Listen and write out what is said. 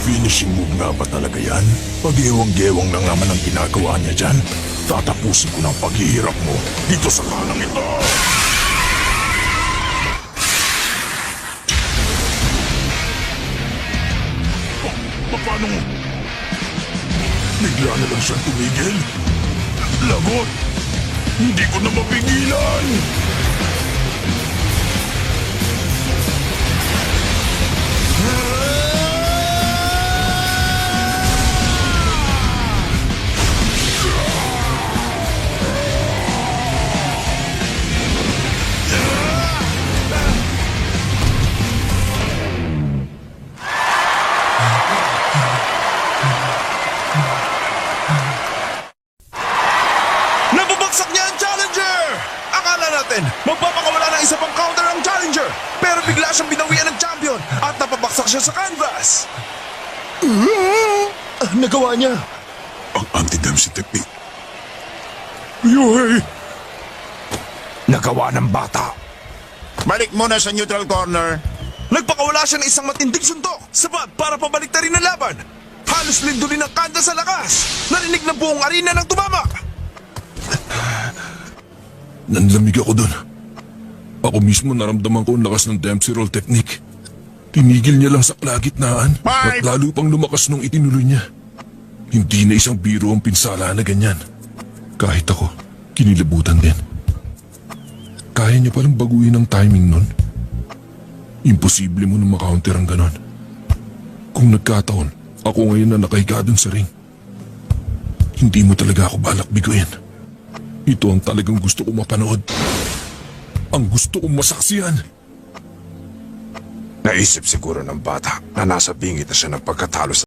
Finishing move nga ba talaga yan? Pag-iwang-gewang lang naman ang ginagawa niya dyan. Tatapusin ko ng paghihirap mo dito sa kanang ito! Paano? Bigla na lang siyang tumigil. Lagot! Hindi ko na mapigilan! Nababagsak niya ang Challenger! Akala natin, magpapakawala ng isa pang counter ang Challenger. Pero bigla siyang binawian ng champion at napabagsak siya sa canvas. Nagawa niya. Ang anti-dempsey technique. Yoy! Nagawa ng bata. Balik muna sa neutral corner. Nagpakawala siya ng isang matinding suntok, sapat para pabalik na rin ang laban. Halos lindulin ang kanda sa lakas. Narinig ng buong arena ng tumama. Nanlamig ako doon. Ako mismo naramdaman ko ang lakas ng Dempsey roll technique. Tinigil niya lang sa kalagitnaan at lalo pang lumakas nung itinuloy niya. Hindi na isang biro ang pinsala na ganyan. Kahit ako, kinilabutan din. Kaya niya palang baguhin ang timing nun. Imposible mo na makounter ang ganon. Kung nagkataon, ako ngayon na nakahiga dun sa ring. Hindi mo talaga ako balak biguin. Ito ang talagang gusto kong mapanood. Ang gusto kong masaksihan. Naisip siguro ng bata na nasa bingit na siya ng pagkatalo sa